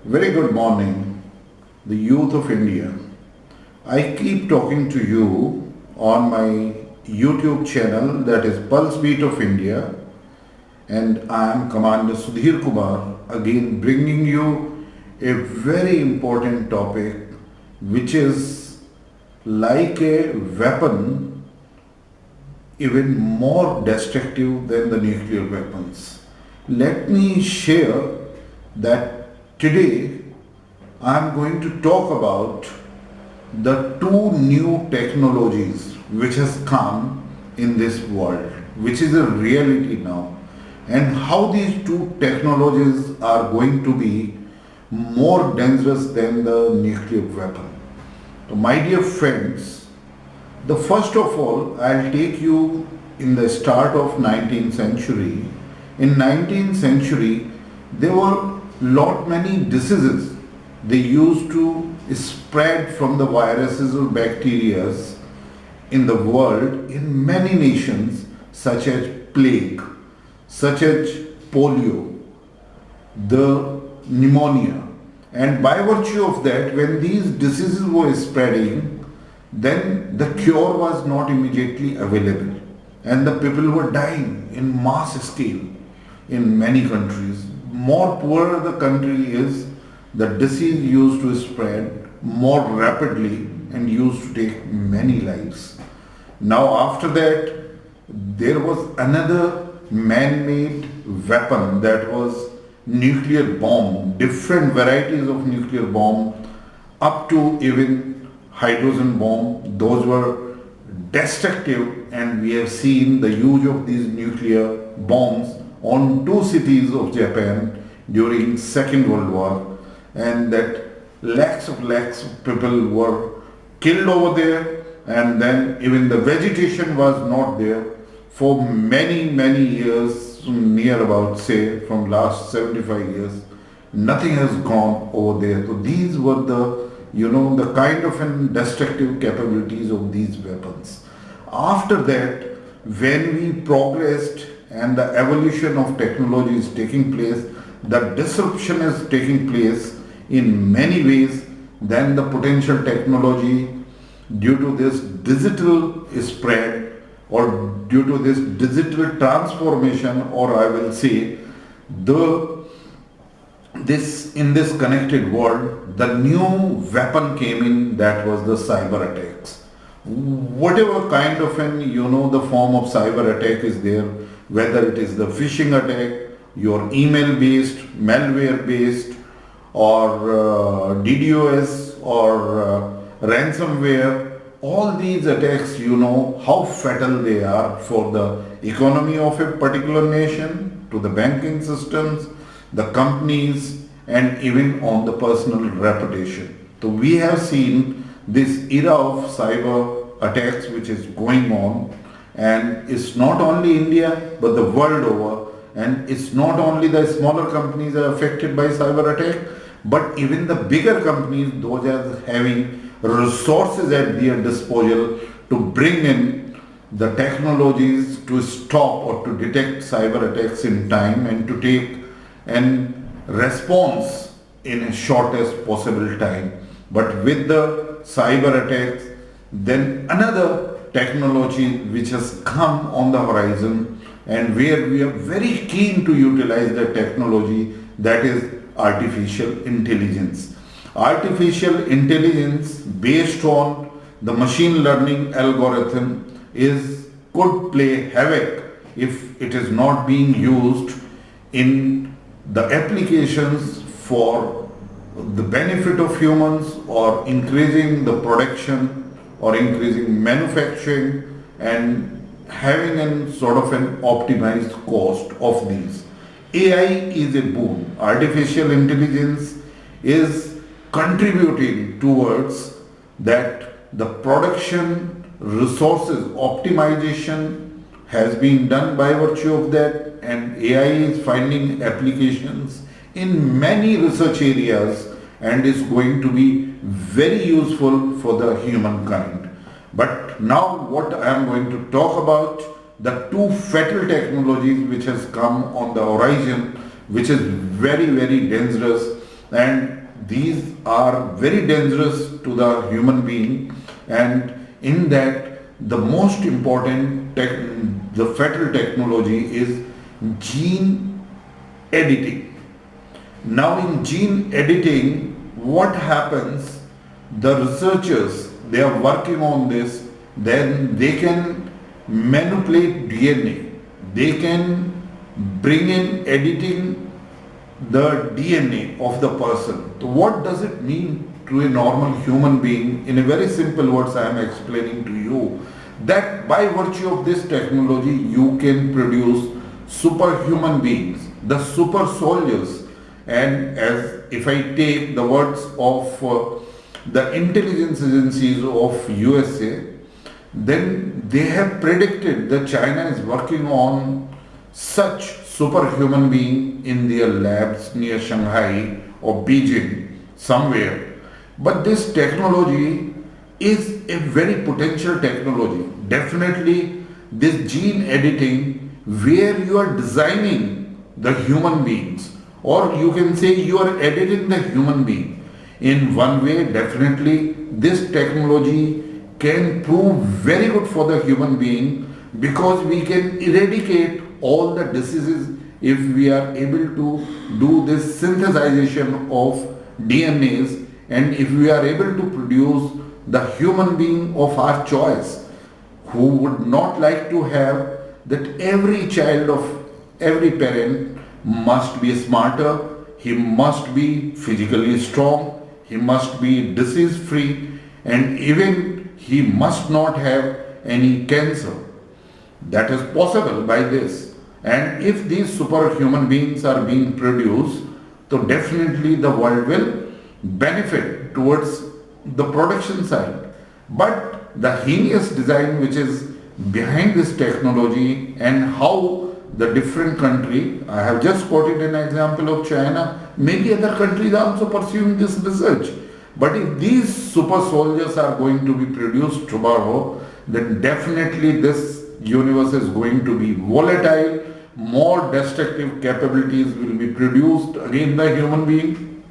Very good morning, the youth of India. I keep talking to you on my YouTube channel, that is Pulse Beat of India, and I am Commander Sudhir Kumar, again bringing you a very important topic which is like a weapon, even more destructive than the nuclear weapons. Let me share that today I am going to talk about the two new technologies which has come in this world, which is a reality now, and how these two technologies are going to be more dangerous than the nuclear weapon. So my dear friends, the first of all, I'll take you in the start of 19th century. In 19th century, there were lot many diseases they used to spread from the viruses or bacteria in the world in many nations, such as plague, such as polio, the pneumonia. And by virtue of that, when these diseases were spreading, then the cure was not immediately available. And the people were dying in mass scale in many countries. More poorer the country is, the disease used to spread more rapidly and used to take many lives. Now after that, there was another man-made weapon, that was nuclear bomb, different varieties of nuclear bomb, up to even hydrogen bomb. Those were destructive, and we have seen the use of these nuclear bombs on two cities of Japan during Second World War, and that lakhs of people were killed over there, and then even the vegetation was not there for many years, near about, say, from last 75 years. Nothing has gone over there. So these were the kind of destructive capabilities of these weapons. After that, when we progressed and the evolution of technology is taking place, the disruption is taking place in many ways, then the potential technology, due to this digital spread or due to this digital transformation, or I will say in this connected world, the new weapon came in, that was the cyber attacks. Whatever kind of the form of cyber attack is there, whether it is the phishing attack, your email based, malware based, or DDoS, or ransomware, all these attacks, how fatal they are for the economy of a particular nation, to the banking systems, the companies, and even on the personal reputation. So we have seen this era of cyber attacks which is going on, and it's not only India but the world over, and it's not only the smaller companies are affected by cyber attack, but even the bigger companies, those are having resources at their disposal to bring in the technologies to stop or to detect cyber attacks in time and to take an response in a shortest possible time. But with the cyber attacks, then another technology which has come on the horizon, and where we are very keen to utilize the technology, that is artificial intelligence. Artificial intelligence based on the machine learning algorithm could play havoc if it is not being used in the applications for the benefit of humans, or increasing the production, or increasing manufacturing, and having an sort of an optimized cost of these. AI is a boon. Artificial intelligence is contributing towards that. The production resources optimization has been done by virtue of that, and AI is finding applications in many research areas and is going to be very useful for the humankind. But now what I am going to talk about, the two fatal technologies which has come on the horizon, which is very dangerous, and these are very dangerous to the human being, and in that the most important the fatal technology is gene editing. Now in gene editing, what happens, the researchers, they are working on this, then they can manipulate DNA. They can bring in editing the DNA of the person. So what does it mean to a normal human being? In a very simple words, I am explaining to you that by virtue of this technology, you can produce superhuman beings, the super soldiers. And as if I take the words of the intelligence agencies of USA, then they have predicted that China is working on such superhuman being in their labs near Shanghai or Beijing, somewhere. But this technology is a very potential technology. Definitely this gene editing, where you are designing the human beings, or you can say you are editing the human being. In one way, definitely this technology can prove very good for the human being, because we can eradicate all the diseases if we are able to do this synthesization of DNAs, and if we are able to produce the human being of our choice. Who would not like to have that every child of every parent must be smarter, he must be physically strong, he must be disease free, and even he must not have any cancer. That is possible by this. And if these superhuman beings are being produced, so definitely the world will benefit towards the production side. But the heinous design which is behind this technology, and how the different country, I have just quoted an example of China, many other countries are also pursuing this research. But if these super soldiers are going to be produced tomorrow, then definitely this universe is going to be volatile, more destructive capabilities will be produced against the human being.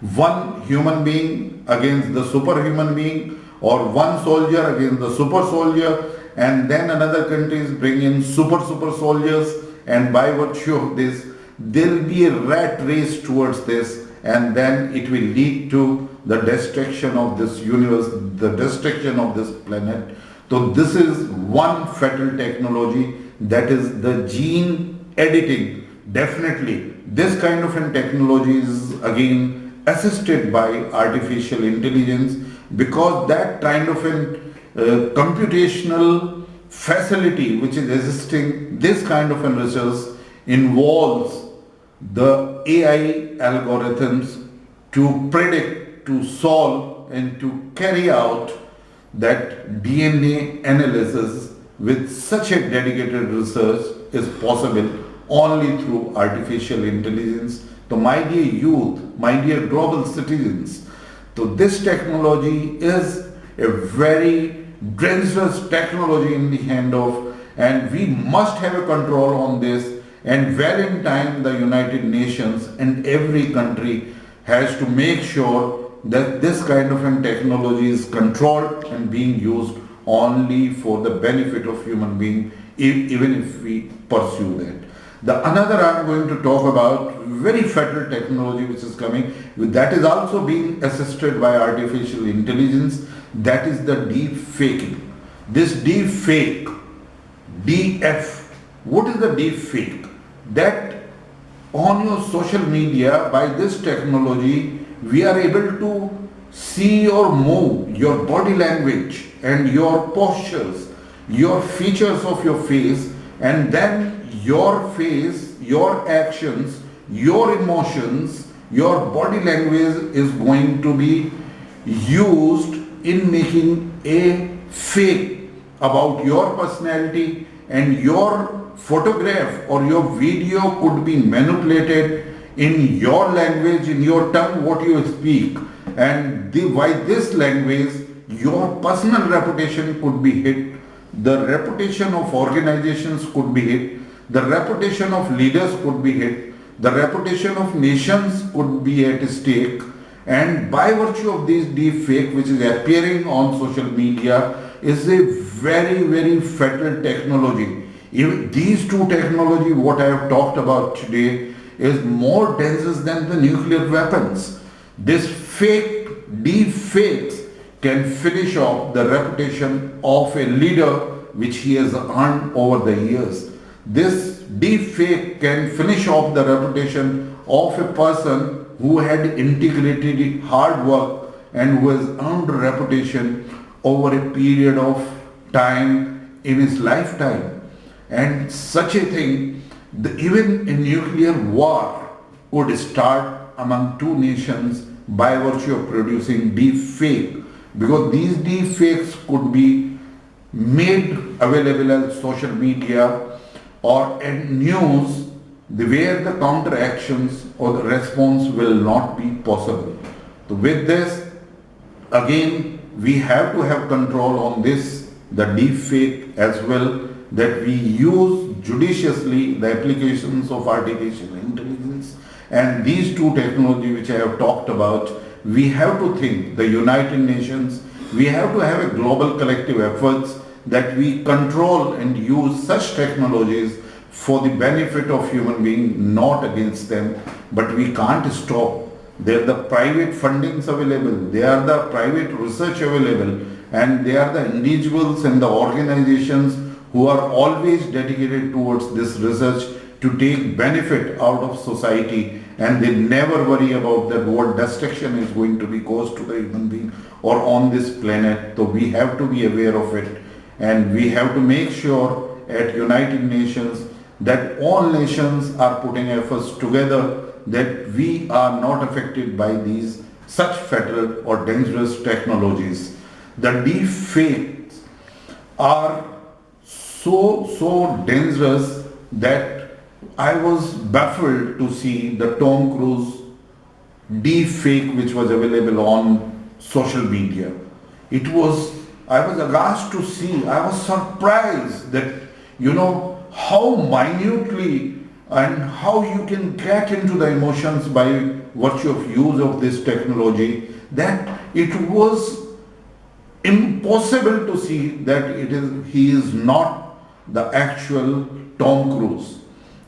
One human being against the superhuman being, or one soldier against the super soldier, and then another countries bring in super soldiers, and by virtue of this there will be a rat race towards this, and then it will lead to the destruction of this universe, the destruction of this planet. So this is one fatal technology, that is the gene editing. Definitely this kind of a technology is again assisted by artificial intelligence, because that kind of an computational facility which is existing, this kind of a research involves the AI algorithms to predict, to solve, and to carry out that DNA analysis with such a dedicated research is possible only through artificial intelligence. So my dear youth, my dear global citizens, so this technology is a very dangerous technology in the hand of, and we must have a control on this, and well in time the United Nations and every country has to make sure that this kind of a technology is controlled and being used only for the benefit of human being, even if we pursue that. The another I'm going to talk about, very fatal technology which is coming, that is also being assisted by artificial intelligence, that is the deep faking. This deep fake, DF, what is the deep fake? That on your social media, by this technology, we are able to see your move, your body language and your postures, your features of your face, and then your face, your actions, your emotions, your body language is going to be used in making a fake about your personality, and your photograph or your video could be manipulated in your language, in your tongue, what you speak, and by this language your personal reputation could be hit, the reputation of organizations could be hit, the reputation of leaders could be hit, The reputation of nations could be at stake, and by virtue of this deep fake which is appearing on social media is a very, very fatal technology. If these two technology what I have talked about today is more dangerous than the nuclear weapons. This fake, deep fakes can finish off the reputation of a leader which he has earned over the years. This deep fake can finish off the reputation of a person who had integrated hard work and who has earned a reputation over a period of time in his lifetime. And such a thing, even a nuclear war could start among two nations by virtue of producing deep fake, because these deep fakes could be made available as social media or in news where the counter actions or the response will not be possible. So with this, again, we have to have control on this, the deep fake as well, that we use judiciously the applications of artificial intelligence and these two technology which I have talked about. We have to think the United Nations, we have to have a global collective efforts that we control and use such technologies for the benefit of human being, not against them. But we can't stop. There are the private fundings available, there are the private research available, and they are the individuals and the organizations who are always dedicated towards this research to take benefit out of society, and they never worry about that what destruction is going to be caused to the human being or on this planet. So we have to be aware of it, and we have to make sure at United Nations that all nations are putting efforts together that we are not affected by these such fatal or dangerous technologies. The deep fakes are so dangerous that I was baffled to see the Tom Cruise deep fake which was available on social media. I was aghast to see, I was surprised that, how minutely and how you can get into the emotions by virtue of use of this technology, that it was impossible to see that he is not the actual Tom Cruise.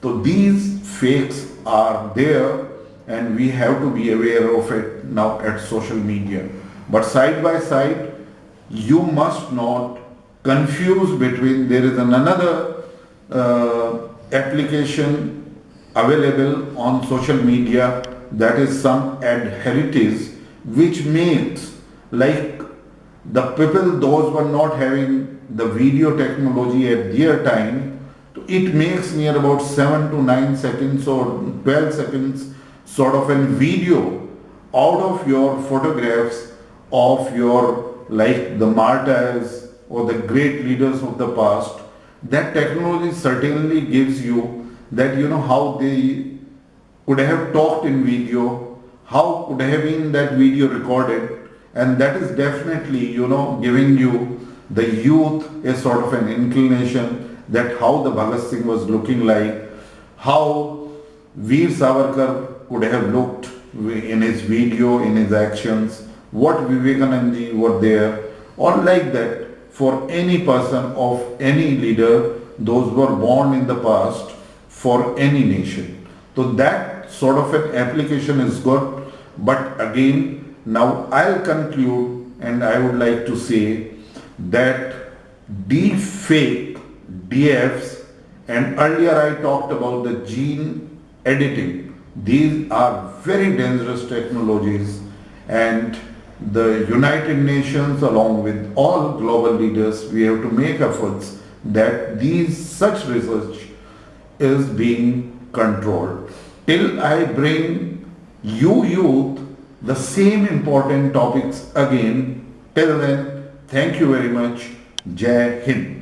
So these fakes are there and we have to be aware of it now at social media. But side by side, you must not confuse between, there is another application available on social media, that is some ad heritage, which makes like the people, those were not having the video technology at their time, it makes near about 7 to 9 seconds or 12 seconds sort of a video out of your photographs of your, like the martyrs or the great leaders of the past. That technology certainly gives you that, how they could have talked in video, how could have been that video recorded, and that is definitely, giving you the youth a sort of an inclination that how the Bhagat Singh was looking like, how Veer Savarkar could have looked in his video, in his actions, what Vivekanand ji were there, or like that. For any person of any leader, those were born in the past for any nation. So that sort of an application is good. But again, now I'll conclude and I would like to say that deep fake, DFs, and earlier I talked about the gene editing. These are very dangerous technologies, and the United Nations along with all global leaders, we have to make efforts that such research is being controlled. Till I bring you youth the same important topics again, till then, thank you very much. Jai Hind.